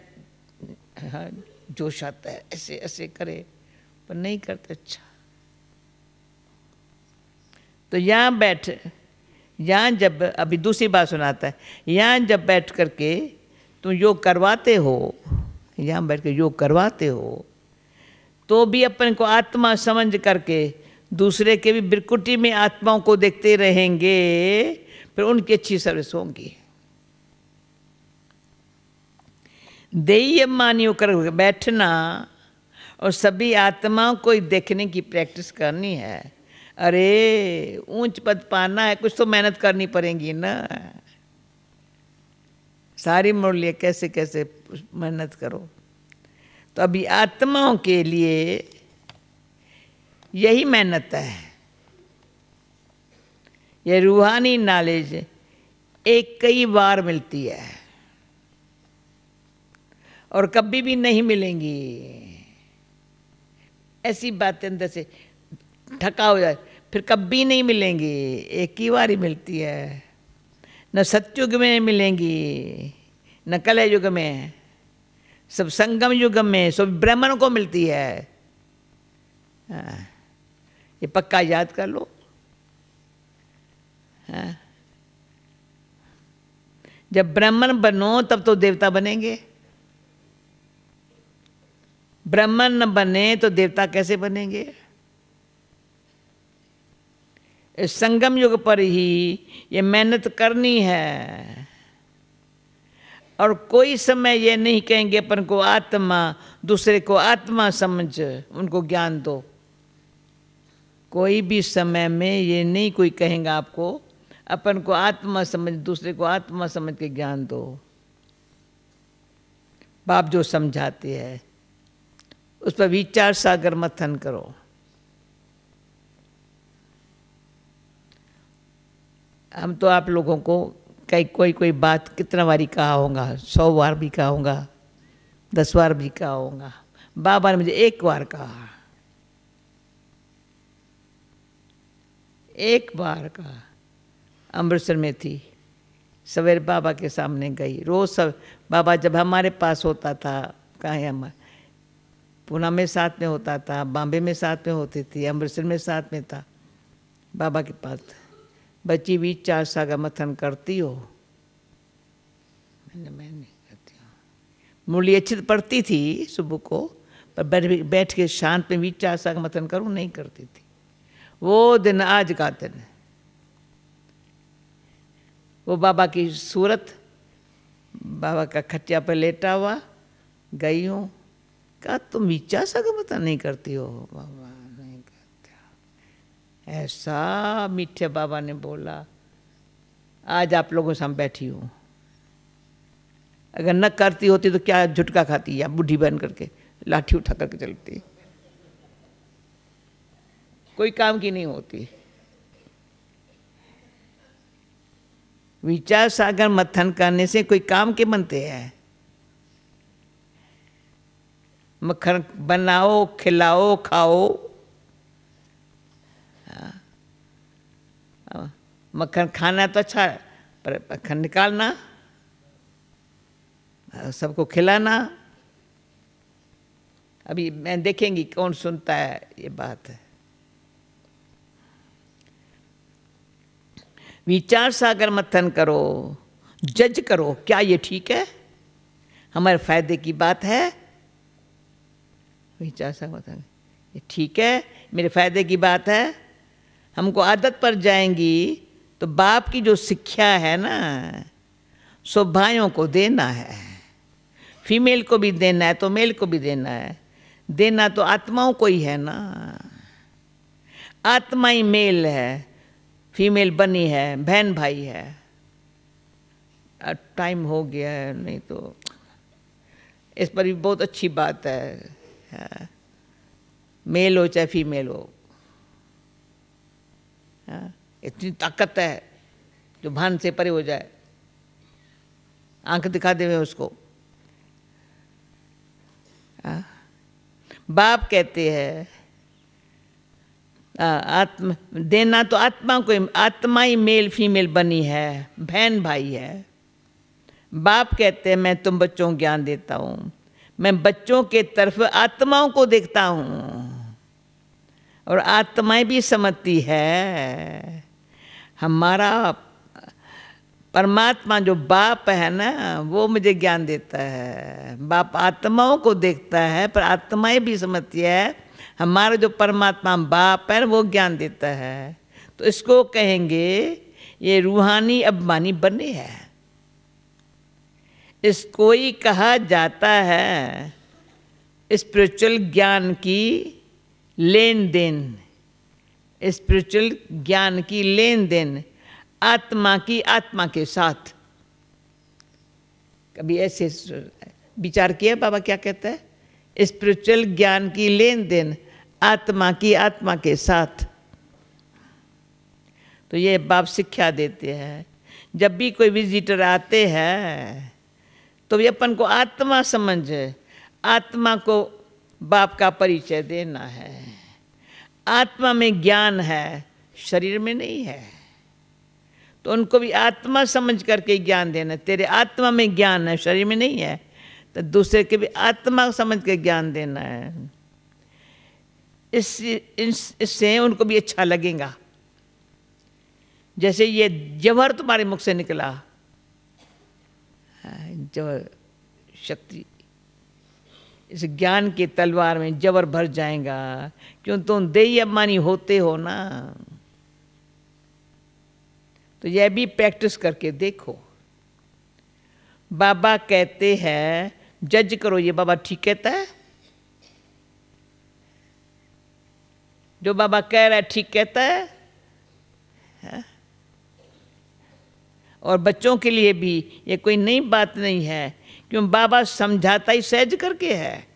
हाँ, जोश आता है, ऐसे ऐसे करे, पर नहीं करते। अच्छा, तो यहाँ बैठ, यहाँ जब अभी दूसरी बात सुनाता है, यहाँ जब बैठ करके तुम योग करवाते हो, यहाँ बैठ के योग करवाते हो, तो भी अपन को आत्मा समझ करके दूसरे के भी बिरकुटी में आत्माओं को देखते रहेंगे, फिर उनकी अच्छी सर्विस होंगी। देय मानियो कर बैठना और सभी आत्माओं को देखने की प्रैक्टिस करनी है। अरे ऊंच पद पाना है, कुछ तो मेहनत करनी पड़ेगी ना। सारी मुरलियाँ कैसे कैसे मेहनत करो। तो अभी आत्माओं के लिए यही मेहनत है। ये रूहानी नॉलेज एक कई बार मिलती है और कभी भी नहीं मिलेंगी। ऐसी बातें अंदर से थका हो जाए, फिर कभी नहीं मिलेंगी, एक ही बार ही मिलती है। न सतयुग में मिलेंगी, न कलह युग में, सब संगम युग में, सब ब्राह्मण को मिलती है। हाँ, ये पक्का याद कर लो। हाँ, जब ब्राह्मण बनो तब तो देवता बनेंगे, ब्राह्मण न बने तो देवता कैसे बनेंगे? इस संगम युग पर ही ये मेहनत करनी है। और कोई समय ये नहीं कहेंगे अपन को आत्मा, दूसरे को आत्मा समझ उनको ज्ञान दो। कोई भी समय में ये नहीं कोई कहेगा आपको अपन को आत्मा समझ, दूसरे को आत्मा समझ के ज्ञान दो। बाप जो समझाते हैं उस पर विचार सागर मंथन करो। हम तो आप लोगों को कई कोई बात कितना बारी कहा होगा, 100 बार भी कहा होगा, 10 बार भी कहा होगा। बाबा ने मुझे एक बार कहा, एक बार कहा। अमृतसर में थी, सवेरे बाबा के सामने गई। रोज सब बाबा जब हमारे पास होता था, कहाँ हम पूना में साथ में होता था, बॉम्बे में साथ में होती थी, अमृतसर में साथ में था, बाबा के पास। बच्ची विचार सागर मंथन करती हो? मैं नहीं करती हूँ। मुरली अच्छी पढ़ती थी सुबह को, पर बैठ के शांत में विचार सागर मंथन करूँ नहीं करती थी। वो दिन आज का दिन, वो बाबा की सूरत, बाबा का खटिया पर लेटा हुआ, गई हूँ। कहा तुम विचार सागर मंथन नहीं करती हो? बाबा नहीं करते हो। ऐसा मीठे बाबा ने बोला। आज आप लोगों से हम बैठी हूँ। अगर न करती होती तो क्या झुटका खाती, या बूढ़ी बन करके लाठी उठा करके चलती, कोई काम की नहीं होती। विचार सागर मंथन करने से कोई काम के बनते हैं? मक्खन बनाओ, खिलाओ, खाओ। मक्खन खाना तो अच्छा, पर मक्खन निकालना, सबको खिलाना। अभी मैं देखेंगी कौन सुनता है ये बात है। विचार सागर मंथन करो, जज करो, क्या ये ठीक है, हमारे फायदे की बात है। विचार सागर मंथन, ये ठीक है, मेरे फायदे की बात है। हमको आदत पर जाएंगी तो बाप की जो शिक्षा है ना, सो भाइयों को देना है, फीमेल को भी देना है तो मेल को भी देना है। देना तो आत्माओं को ही है ना, आत्मा ही मेल है, फीमेल बनी है, बहन भाई है। टाइम हो गया है, नहीं तो इस पर भी बहुत अच्छी बात है, मेल हो चाहे फीमेल हो। इतनी ताकत है जो भान से परे हो जाए, आंख दिखा दे उसको। बाप कहते हैं आत्मा देना तो आत्मा को, आत्मा ही मेल फीमेल बनी है, बहन भाई है। बाप कहते हैं मैं तुम बच्चों को ज्ञान देता हूँ, मैं बच्चों के तरफ आत्माओं को देखता हूँ और आत्माएं भी समझती है। हमारा परमात्मा जो बाप है ना, वो मुझे ज्ञान देता है। बाप आत्माओं को देखता है पर आत्माएं भी समझती है, हमारा जो परमात्मा बाप है वो ज्ञान देता है। तो इसको कहेंगे ये रूहानी अभिमानी बने हैं। इसको ही कहा जाता है स्पिरिचुअल ज्ञान की लेन देन, स्पिरिचुअल ज्ञान की लेन देन आत्मा की आत्मा के साथ। कभी ऐसे विचार किया बाबा क्या कहता है? स्पिरिचुअल ज्ञान की लेन देन आत्मा की आत्मा के साथ। तो ये बाप शिक्षा देते हैं। जब भी कोई विजिटर आते हैं तो ये अपन को आत्मा समझ, आत्मा को बाप का परिचय देना है। आत्मा में ज्ञान है, शरीर में नहीं है, तो उनको भी आत्मा समझ करके ज्ञान देना। तेरे आत्मा में ज्ञान है, शरीर में नहीं है, तो दूसरे के भी आत्मा समझ के ज्ञान देना है। इससे उनको भी अच्छा लगेगा। जैसे ये जौहर तुम्हारे मुख से निकला, जौहर शक्ति, इस ज्ञान के तलवार में जबर भर जाएगा, क्यों तुम देही अभिमानी होते हो ना। तो यह भी प्रैक्टिस करके देखो। बाबा कहते हैं जज करो, ये बाबा ठीक कहता है? जो बाबा कह रहा है ठीक कहता है? और बच्चों के लिए भी ये कोई नई बात नहीं है, क्यों बाबा समझाता ही सहज करके है।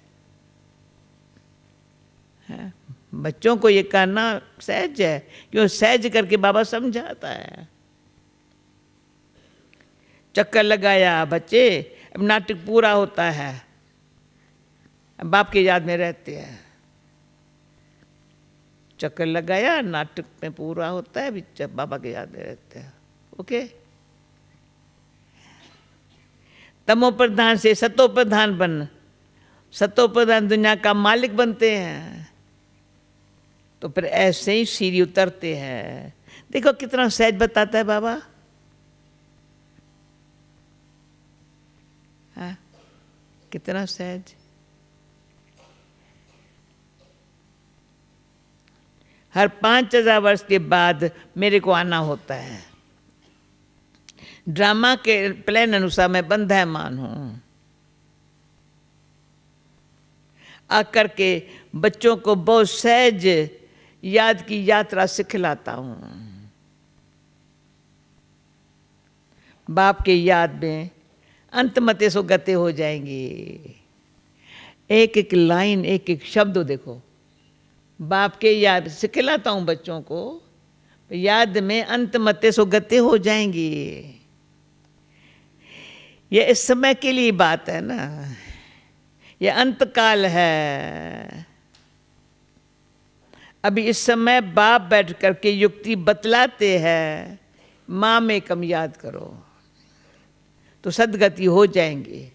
बच्चों को ये करना सहज है, क्यों सहज करके बाबा समझाता है। चक्कर लगाया बच्चे, अब नाटक पूरा होता है, अब बाप की याद में रहते हैं। चक्कर लगाया, नाटक में पूरा होता है, अभी बाबा की याद में रहते हैं। ओके, तमो प्रधान से सतो प्रधान बन, सतो प्रधान दुनिया का मालिक बनते हैं, तो फिर ऐसे ही सीढ़ी उतरते हैं। देखो कितना सहज बताता है बाबा। हाँ, कितना सहज। हर 5000 वर्ष के बाद मेरे को आना होता है। ड्रामा के प्लान अनुसार मैं बंधायमान हूं। आकर के बच्चों को बहुत सहज याद की यात्रा सिखलाता हूं। बाप के याद में अंतमते सो गते हो जाएंगी। एक एक लाइन, एक एक शब्द देखो, बाप के याद सिखलाता हूं बच्चों को, याद में अंतमते सो गते हो जाएंगी। ये इस समय के लिए बात है ना, ये अंतकाल है। अभी इस समय बाप बैठ करके युक्ति बतलाते हैं, माँ में कम याद करो तो सदगति हो जाएंगे।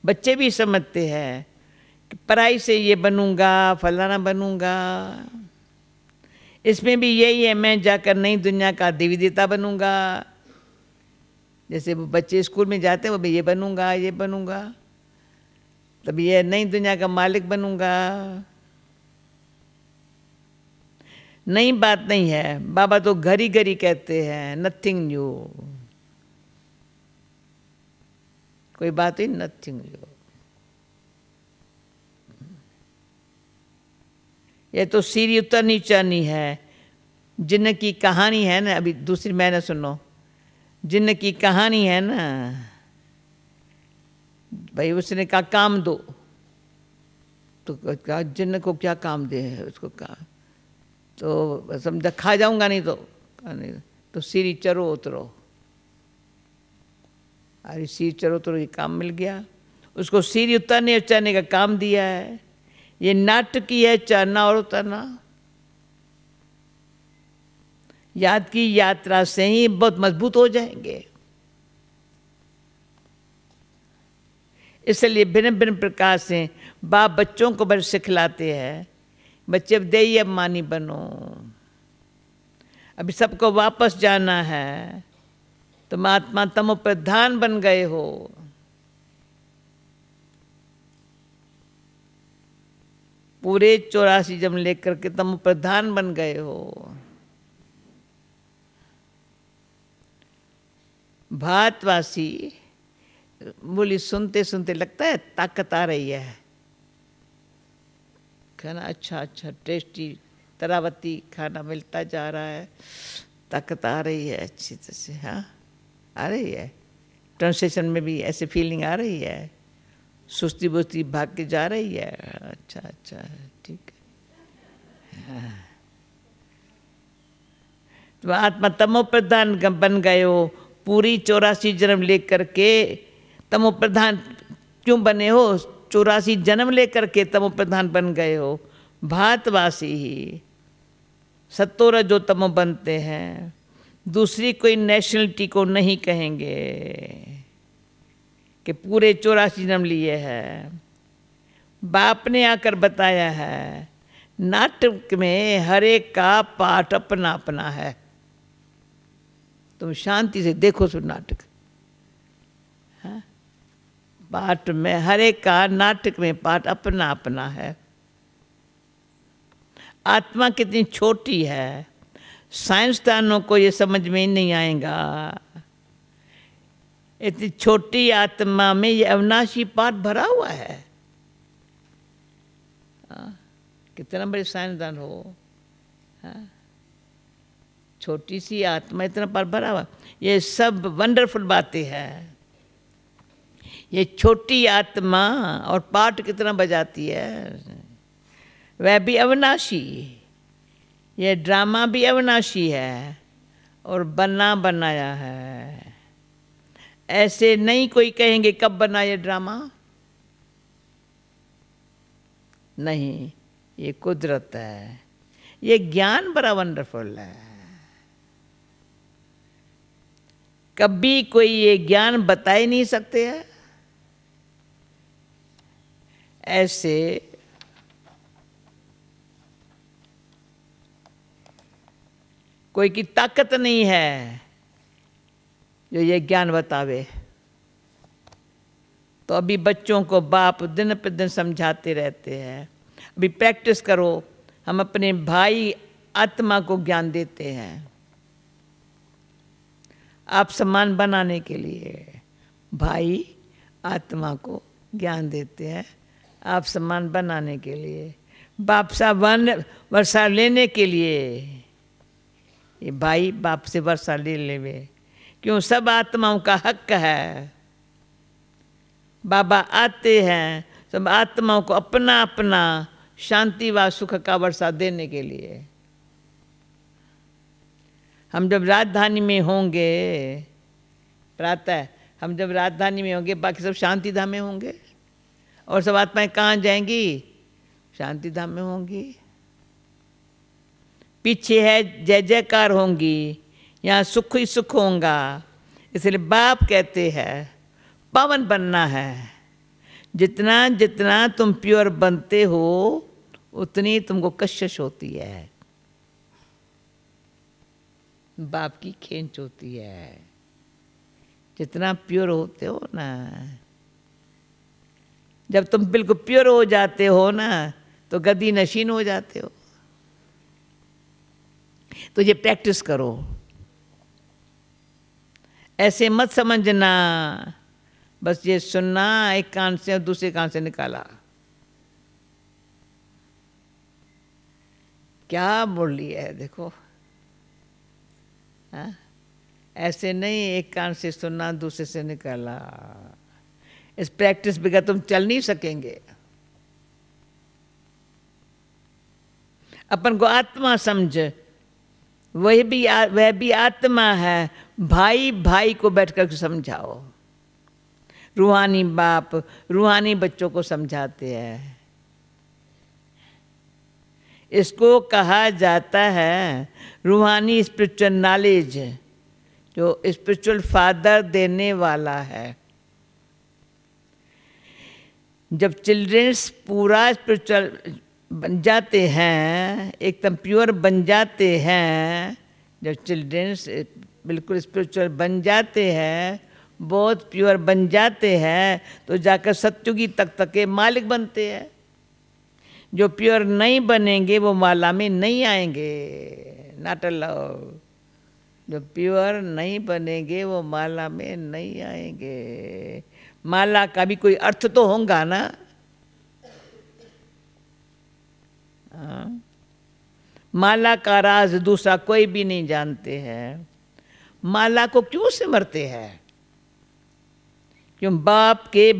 बच्चे भी समझते हैं कि पढ़ाई से ये बनूंगा, फलाना बनूंगा, इसमें भी यही है, मैं जाकर नई दुनिया का देवी देवता बनूंगा। जैसे वो बच्चे स्कूल में जाते हैं, वो भी ये बनूंगा, ये बनूंगा, तब ये नई दुनिया का मालिक बनूंगा। नई बात नहीं है, बाबा तो घड़ी घड़ी कहते हैं नथिंग न्यू, कोई बात ही नथिंग न्यू। ये तो सीढ़ी उतर नीचा नहीं है। जिन्न की कहानी है ना, अभी दूसरी मैंने सुनो, जिन्न की कहानी है ना भाई, उसने कहा काम दो, तो कहा जिन्न को क्या काम दे, उसको कहा तो समझा खा जाऊंगा नहीं तो सीढ़ी चढ़ो उतरो। अरे सीढ़ी चढ़ो उतरो, ये काम मिल गया उसको। सीढ़ी उतरने उतरने का काम दिया है। ये नाटकी है, चढ़ना और उतरना। याद की यात्रा से ही बहुत मजबूत हो जाएंगे। इसलिए भिन्न भिन्न प्रकार से बाप बच्चों को बस सिखलाते हैं, बच्चे अब देही अभिमानी बनो। अभी सबको वापस जाना है, तुम आत्मा तमो प्रधान बन गए हो। पूरे 84 जन्म लेकर के तमो प्रधान बन गए हो। भारतवासी बोली सुनते सुनते लगता है ताकत आ रही है, खाना अच्छा अच्छा टेस्टी तरावती खाना मिलता जा रहा है, ताकत आ रही है अच्छी तरह से। हाँ आ रही है, ट्रांसलेशन में भी ऐसे फीलिंग आ रही है, सुस्ती बुस्ती भाग के जा रही है। अच्छा अच्छा ठीक है। हाँ। तो आत्मा तमो प्रधान बन गए हो। पूरी 84 जन्म लेकर के तमो प्रधान क्यों बने हो? 84 जन्म लेकर के तमो प्रधान बन गए हो। भारतवासी ही सत्तोर जो तमो बनते हैं, दूसरी कोई नेशनलिटी को नहीं कहेंगे कि पूरे 84 जन्म लिए हैं। बाप ने आकर बताया है, नाटक में हर एक का पाठ अपना अपना है। तुम शांति से देखो सो नाटक। हाँ? पाठ में हर एक का, नाटक में पाठ अपना अपना है। आत्मा कितनी छोटी है, साइंसदानों को ये समझ में ही नहीं आएगा। इतनी छोटी आत्मा में ये अविनाशी पाठ भरा हुआ है। कितना बड़े साइंसदान हो, छोटी सी आत्मा इतना पाठ भरा हुआ। ये सब वंडरफुल बातें हैं। ये छोटी आत्मा और पाठ कितना बजाती है, वह भी अविनाशी। ये ड्रामा भी अविनाशी है और बना बनाया है। ऐसे नहीं कोई कहेंगे कब बना ये ड्रामा, नहीं, ये कुदरत है। ये ज्ञान बड़ा वंडरफुल है। कभी कोई ये ज्ञान बता ही नहीं सकते हैं। ऐसे कोई की ताकत नहीं है जो ये ज्ञान बतावे। तो अभी बच्चों को बाप दिन पर दिन समझाते रहते हैं, अभी प्रैक्टिस करो। हम अपने भाई आत्मा को ज्ञान देते हैं आप सम्मान बनाने के लिए। भाई आत्मा को ज्ञान देते हैं आप सम्मान बनाने के लिए, बाप से वर्षा लेने के लिए। ये भाई बाप से वर्षा ले लेवे, क्यों? सब आत्माओं का हक है। बाबा आते हैं सब आत्माओं को अपना अपना शांति व सुख का वर्षा देने के लिए। हम जब राजधानी में होंगे, प्रातः हम जब राजधानी में होंगे, बाकी सब शांति धाम में होंगे। और सब आत्माएं कहाँ जाएंगी? शांति धाम में होंगी। पीछे है जय जयकार होंगी, यहाँ सुख ही सुख होगा। इसलिए बाप कहते हैं पावन बनना है। जितना जितना तुम प्योर बनते हो उतनी तुमको कशिश होती है। बाप की खींच होती है। जितना प्योर होते हो ना, जब तुम बिल्कुल प्योर हो जाते हो ना, तो गद्दी नशीन हो जाते हो। तो ये प्रैक्टिस करो। ऐसे मत समझना बस ये सुनना एक कान से और दूसरे कान से निकाला। क्या बोली है देखो, हाँ? ऐसे नहीं एक कान से सुनना दूसरे से निकाला। इस प्रैक्टिस बगैर तुम चल नहीं सकेंगे। अपन को आत्मा समझ, वह भी आत्मा है। भाई भाई को बैठकर समझाओ। रूहानी बाप रूहानी बच्चों को समझाते हैं। इसको कहा जाता है रूहानी स्पिरिचुअल नॉलेज, जो स्पिरिचुअल फादर देने वाला है। जब चिल्ड्रंस पूरा स्पिरिचुअल बन जाते हैं, एकदम प्योर बन जाते हैं, जब चिल्ड्रंस बिल्कुल स्पिरिचुअल बन जाते हैं, बहुत प्योर बन जाते हैं, तो जाकर सत्युगी तक के मालिक बनते हैं। जो प्योर नहीं बनेंगे वो माला में नहीं आएंगे। Not allowed. जो प्योर नहीं बनेंगे वो माला में नहीं आएंगे। माला का भी कोई अर्थ तो होगा ना। हाँ? माला का राज दूसरा कोई भी नहीं जानते हैं। माला को क्यों सिमरते हैं? क्यों? बाप की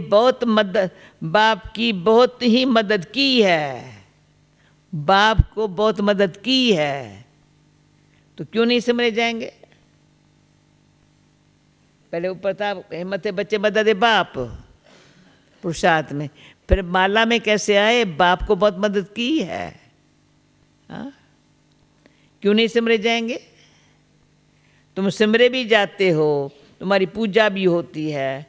बहुत ही मदद की है। बाप को बहुत मदद की है, तो क्यों नहीं सिमरे जाएंगे? पहले ऊपर था हिम्मत बच्चे मदद बाप पुरुषार्थ में, फिर माला में कैसे आए? बाप को बहुत मदद की है। हाँ? क्यों नहीं सिमरे जाएंगे? तुम सिमरे भी जाते हो, तुम्हारी पूजा भी होती है,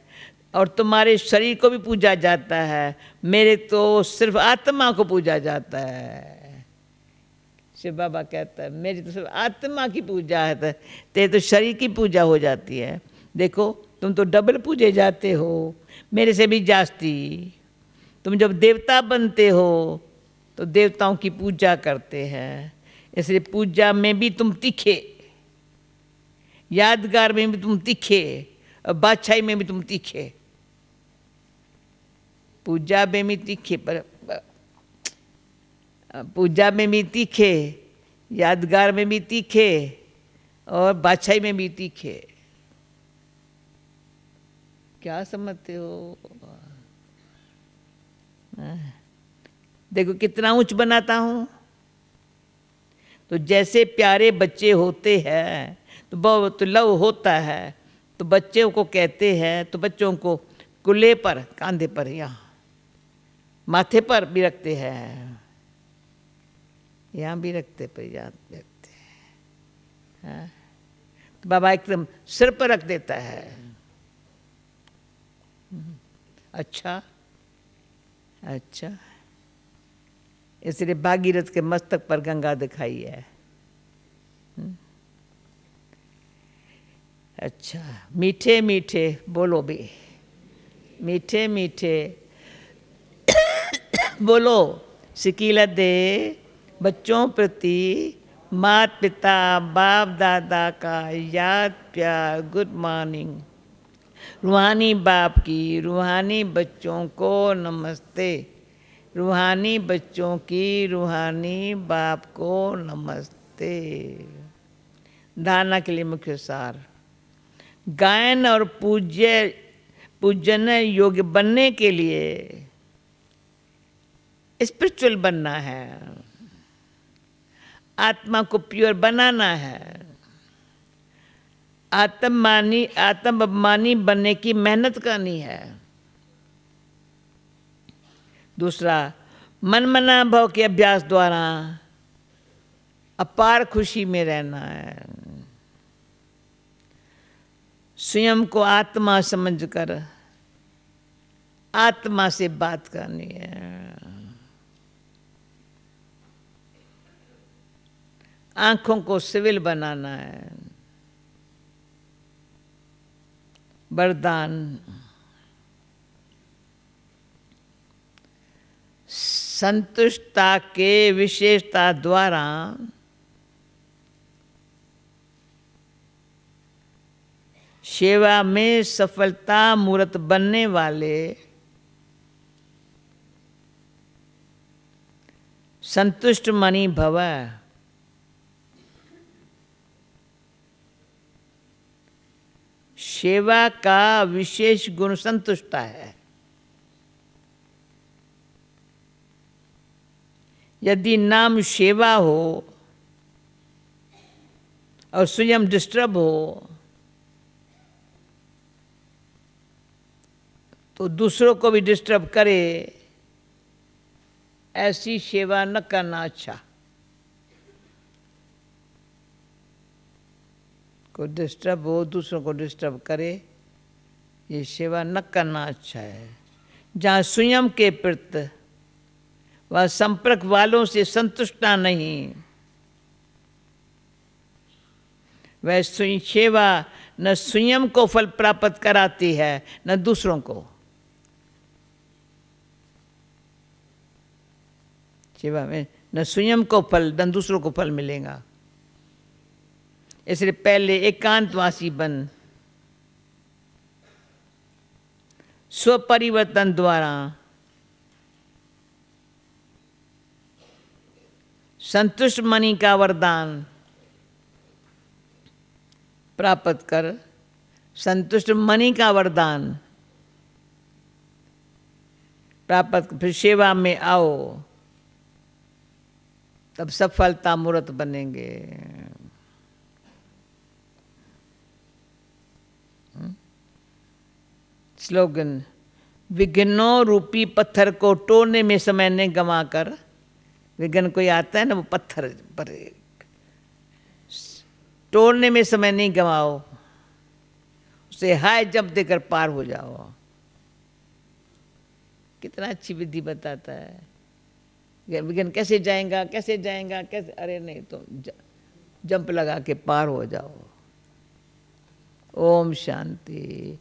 और तुम्हारे शरीर को भी पूजा जाता है। मेरे तो सिर्फ आत्मा को पूजा जाता है। शिव बाबा कहता है मेरी तो सिर्फ आत्मा की पूजा है, तेरे तो शरीर की पूजा हो जाती है। देखो तुम तो डबल पूजे जाते हो, मेरे से भी जास्ती। तुम जब देवता बनते हो तो देवताओं की पूजा करते हैं, इसलिए पूजा में भी तुम तीखे, यादगार में भी तुम तीखे, और बादशाही में भी तुम तीखे। पूजा में भी तीखे, पूजा में भी तीखे, यादगार में भी तीखे, और बादशाही में भी तीखे। क्या समझते हो? देखो कितना ऊंच बनाता हूं। तो जैसे प्यारे बच्चे होते हैं तो बहुत लव होता है, तो बच्चों को कहते हैं, तो बच्चों को कुल्ले पर, कांधे पर, यहाँ माथे पर भी रखते हैं, यहाँ भी रखते, पर यहाँ रखते हैं। तो बाबा एकदम सिर पर रख देता है। अच्छा अच्छा, इसलिए भागीरथ के मस्तक पर गंगा दिखाई है। अच्छा, मीठे मीठे बोलो भी, मीठे मीठे बोलो सिकीला दे बच्चों प्रति माता पिता बाप दादा का याद प्यार, गुड मॉर्निंग। रूहानी बाप की रूहानी बच्चों को नमस्ते, रूहानी बच्चों की रूहानी बाप को नमस्ते। धारणा के लिए मुख्य सार, गायन और पूजन योग्य बनने के लिए स्पिरिचुअल बनना है, आत्मा को प्योर बनाना है। आत्मानी बनने की मेहनत करनी है। दूसरा, मनमना भाव के अभ्यास द्वारा अपार खुशी में रहना है। स्वयं को आत्मा समझकर आत्मा से बात करनी है। आंखों को सिविल बनाना है। वरदान। संतुष्टता के विशेषता द्वारा सेवा में सफलता मूर्त बनने वाले संतुष्ट मणि भव। सेवा का विशेष गुण संतुष्टता है। यदि नाम सेवा हो और स्वयं डिस्टर्ब हो तो दूसरों को भी डिस्टर्ब करे, ऐसी सेवा न करना अच्छा। कोई डिस्टर्ब हो, दूसरों को डिस्टर्ब करे, ये सेवा न करना अच्छा है। जहाँ स्वयं के प्रति वह संपर्क वालों से संतुष्टता नहीं, वह सेवा न स्वयं को फल प्राप्त कराती है न दूसरों को। सेवा में न स्वयं को फल न दूसरों को फल मिलेगा। इसलिए पहले एकांतवासी बन, स्वपरिवर्तन द्वारा संतुष्ट मणि का वरदान प्राप्त कर, संतुष्ट मणि का वरदान प्राप्त, फिर सेवा में आओ, तब सफलता मूर्त बनेंगे। स्लोगन। विघ्नों रूपी पत्थर को तोड़ने में समय न गंवा कर, विघ्न कोई आता है ना, वो पत्थर पर तोड़ने में समय नहीं गंवाओ, उसे हाय जंप देकर पार हो जाओ। कितना अच्छी विधि बताता है। विघ्न कैसे जाएगा, कैसे जाएगा, कैसे, अरे नहीं तो जंप लगा के पार हो जाओ। ओम शांति।